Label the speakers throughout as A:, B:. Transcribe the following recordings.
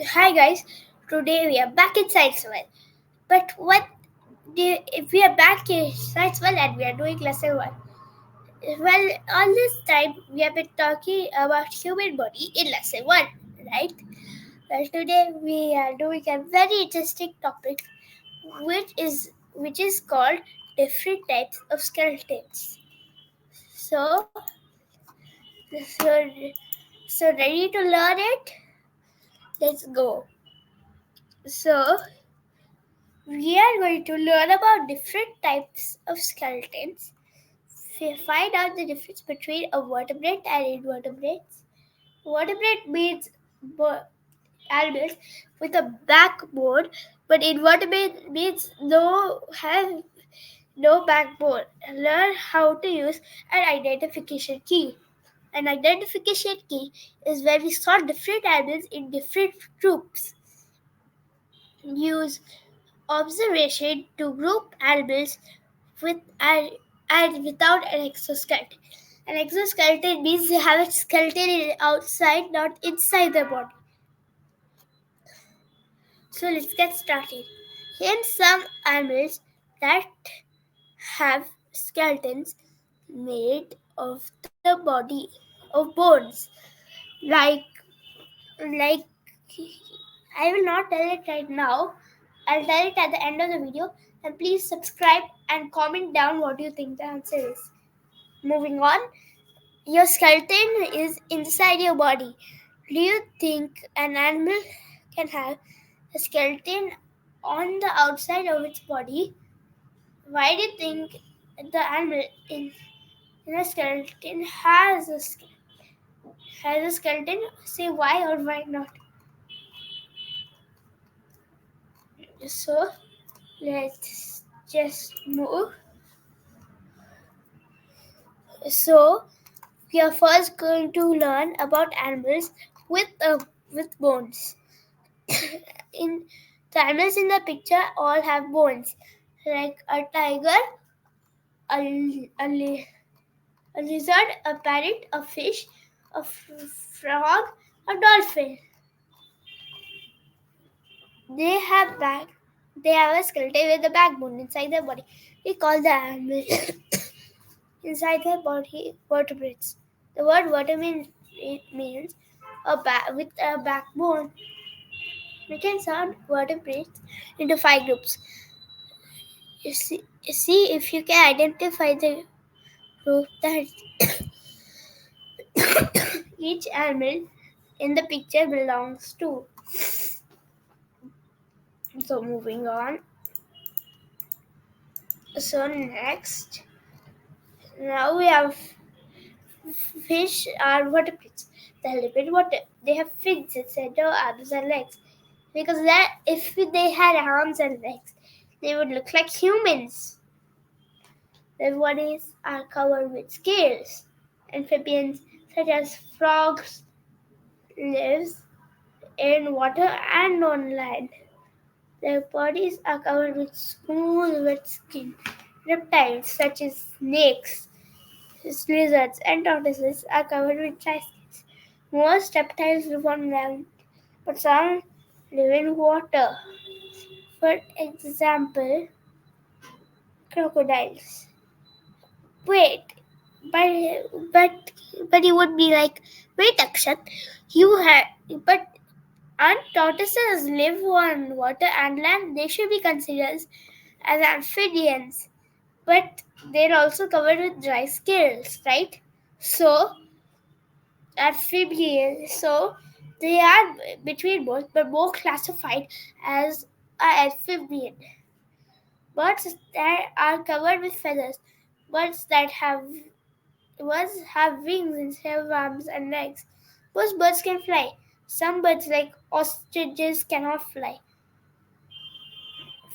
A: Hi guys, today we are back in Science Well. But if we are back in Science Well and we are doing lesson 1. Well, all this time we have been talking about human body in lesson 1, right? Well, today we are doing a very interesting topic which is called different types of skeletons. So, so, so ready to learn it? Let's go. So, we are going to learn about different types of skeletons, find out the difference between a vertebrate and invertebrates. Vertebrate means animals with a backbone, but invertebrate means no backbone. Learn how to use an identification key. An identification key is where we sort different animals in different groups. Use observation to group animals with and without an exoskeleton. An exoskeleton means they have a skeleton outside, not inside the body. So let's get started. In some animals that have skeletons made of the body of bones, like like I will not tell it right now. I'll tell it at the end of the video. And please subscribe and comment down what you think the answer is. Moving on, your skeleton is inside your body. Do you think an animal can have a skeleton on the outside of its body? Why do you think the animal in a skeleton has a skeleton? Say why or why not. So let's just move. So we are first going to learn about animals with bones. In the animals in the picture all have bones, like a tiger, a lizard, a parrot, a fish, a frog, a dolphin. They have back. They have a skeleton with a backbone inside their body. We call the animal inside their body vertebrates. The word vertebrate means with a backbone. We can sort vertebrates into 5 groups. See if you can identify the group that each animal in the picture belongs to. So moving on. So next, now we have fish are vertebrates. They live in water. They have fins instead of arms and legs. Because that if they had arms and legs, they would look like humans. Their bodies are covered with scales. Amphibians such as frogs lives in water and on land. Their bodies are covered with smooth wet skin. Reptiles such as snakes, lizards, and tortoises are covered with dry skins. Most reptiles live on land, but some live in water. For example, crocodiles. Wait, but but but you would be like, wait, Akshat, you have but aren't tortoises live on water and land? They should be considered as amphibians, but they're also covered with dry scales, right? So amphibians, so they are between both, but more classified as an amphibian. Birds that are covered with feathers. Birds that have wings instead of arms and legs. Most birds can fly. Some birds, like ostriches, cannot fly.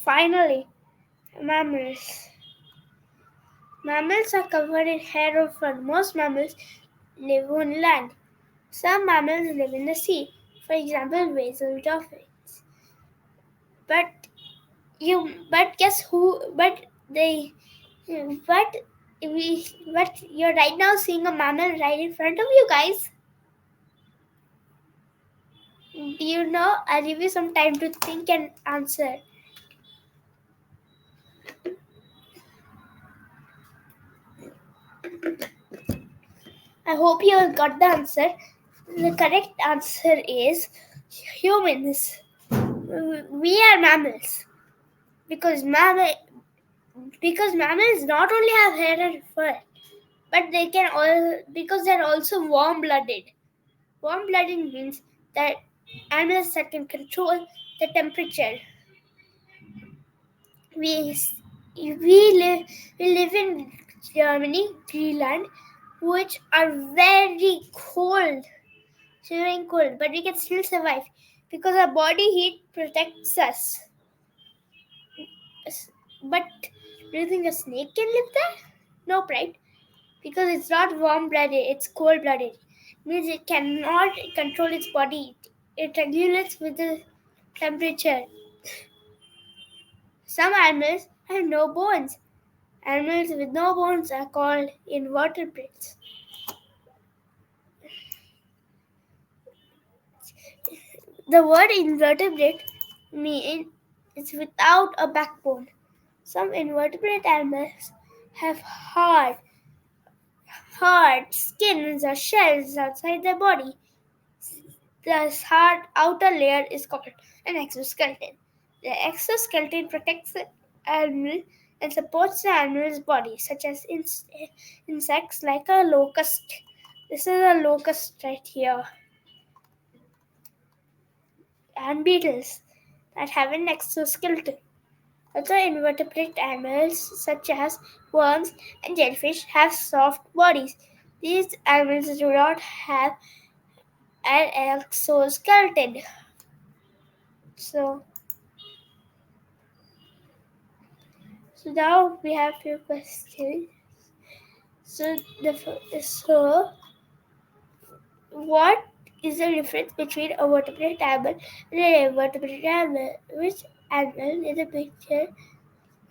A: Finally, mammals. Mammals are covered in hair or fur. Most mammals live on land. Some mammals live in the sea. For example, whales or dolphins. But but guess who? But but you're right now seeing a mammal right in front of you guys. Do you know? I'll give you some time to think and answer. I hope you have got the answer. The correct answer is humans. We are mammals because mammals not only have hair and fur, but they can all because they're also warm-blooded. Warm-blooded means that animals that can control the temperature. We we live in Germany, Greenland, which are very cold, shivering cold, but we can still survive because our body heat protects us. But do you think a snake can live there? Nope, right? Because it's not warm-blooded; it's cold-blooded. Means it cannot control its body. It regulates with the temperature. Some animals have no bones. Animals with no bones are called invertebrates. The word invertebrate means it's without a backbone. Some invertebrate animals have hard skins or shells outside their body. This hard outer layer is called an exoskeleton. The exoskeleton protects the animal and supports the animal's body, such as insects like a locust. This is a locust right here. And beetles that have an exoskeleton. Other invertebrate animals, such as worms and jellyfish, have soft bodies. These animals do not have an exoskeleton. So now we have few questions. So what is the difference between a vertebrate animal and an invertebrate animal? Which animal in the picture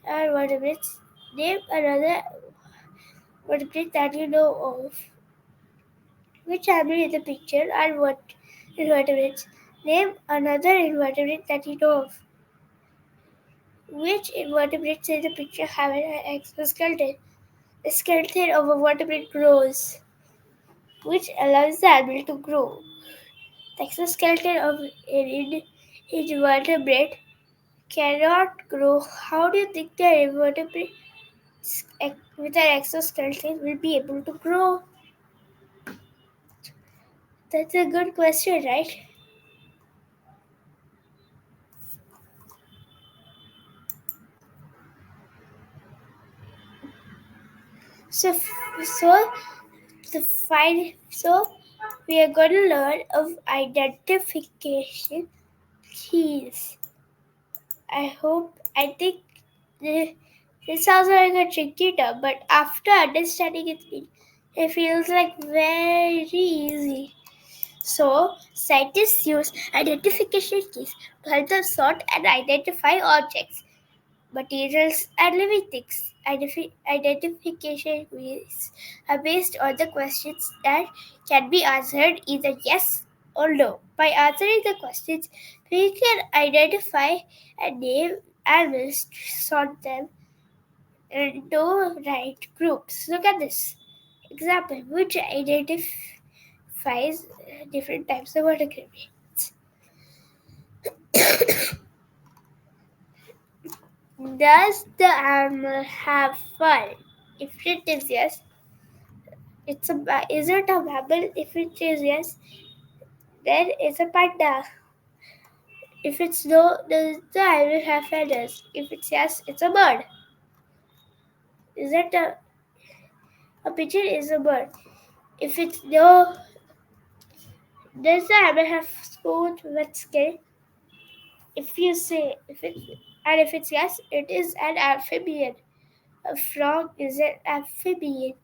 A: are vertebrates? Name another vertebrate that you know of. Which animal in the picture are what invertebrates? Name another invertebrate that you know of. Which invertebrates in the picture have an exoskeleton? The skeleton of a vertebrate grows, which allows the animal to grow. The exoskeleton of an invertebrate cannot grow. How do you think the invertebrate with an exoskeleton will be able to grow? That's a good question, right? So, so so we are going to learn of identification keys. I think this sounds like a tricky term, but after understanding its meaning, it feels like very easy. So, scientists use identification keys to help them sort and identify objects, materials, and living things. Identification keys are based on the questions that can be answered either yes or no. By answering the questions, we can identify and name animals, sort them into right groups. Look at this example, which identifies different types of vertebrates. Does the animal have fur? If it is yes, is it a mammal? If it is yes, then it's a panda. If it's no, does the animal have feathers? If it's yes, it's a bird. Is it a pigeon? Is a bird. If it's no, does the animal have smooth wet skin? If you say if it's yes, it is an amphibian. A frog is an amphibian.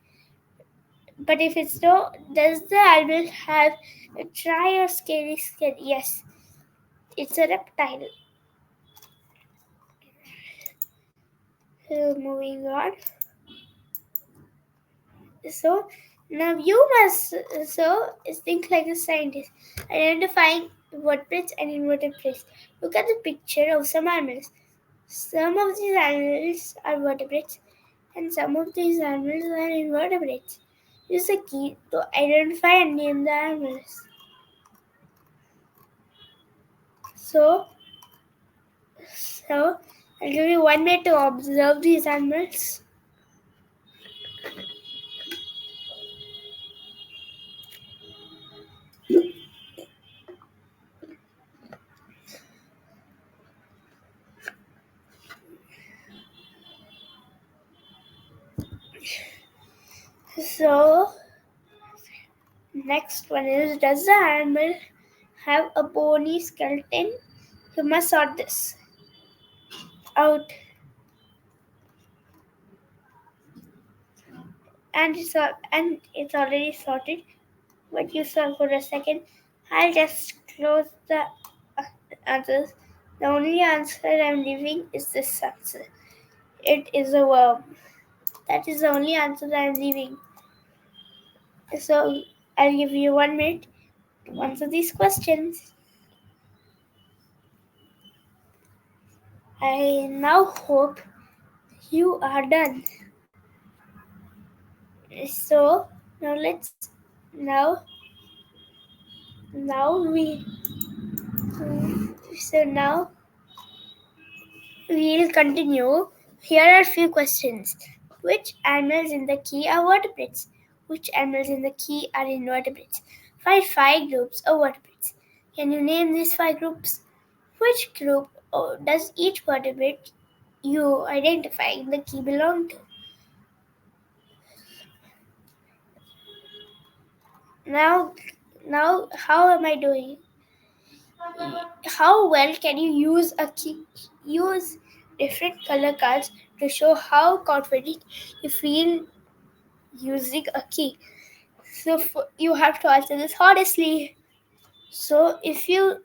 A: But if it's no, does the animal have a dry or scaly skin? Yes, it's a reptile. Moving on. So now you must think like a scientist, identifying vertebrates and invertebrates. Look at the picture of some animals. Some of these animals are vertebrates and some of these animals are invertebrates. Use the key to identify and name the animals. So, so I'll give you 1 minute to observe these animals. So, next one is, does the animal have a bony skeleton? You must sort this out. And it's already sorted. But you saw for a second. I'll just close the answers. The only answer I'm leaving is this answer. It is a worm. That is the only answer that I'm leaving. So I'll give you 1 minute to answer these questions. I now hope you are done. So now let's now now we so now we'll continue. Here are a few questions. Which animals in the key are vertebrates? Which animals in the key are invertebrates? Find 5 groups of vertebrates. Can you name these 5 groups? Which group does each vertebrate you identify in the key belong to? Now, now, how am I doing? How well can you use a key? Use different color cards to show how confident you feel using a key. So you have to answer this honestly. So if you,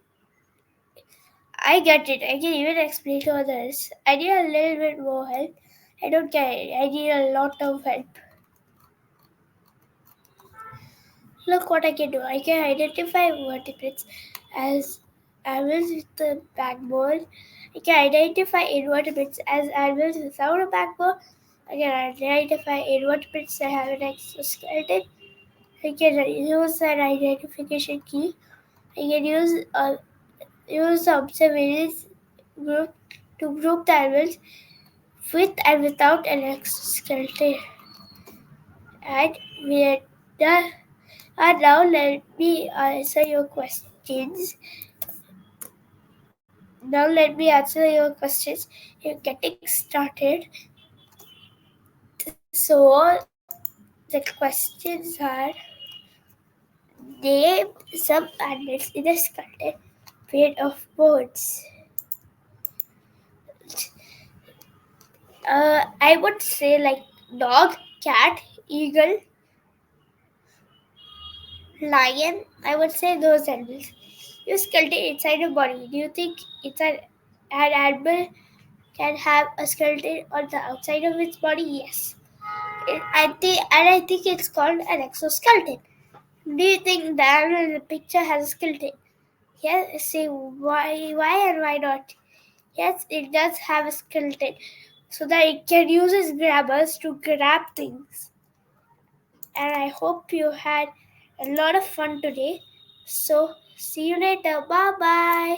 A: I get it. I can even explain to others. I need a little bit more help. I don't get it. I need a lot of help. Look what I can do. I can identify vertebrates as animals with a backbone. I can identify invertebrates as animals without a backbone. I can identify invertebrates that have an exoskeleton. I can use an identification key. I can use the observations group to group the animals with and without an exoskeleton. And we are done. And now let me answer your questions. Now let me answer your questions. You're getting started. So the questions are: name some animals in a skeleton made of bones. I would say like dog, cat, eagle, lion. I would say those animals. Your skeleton inside your body. Do you think an animal can have a skeleton on the outside of its body? Yes. I think it's called an exoskeleton. Do you think the animal in the picture has a skeleton? Yes. Say why and why not? Yes, it does have a skeleton, so that it can use its grabbers to grab things. And I hope you had a lot of fun today. So see you later. Bye bye.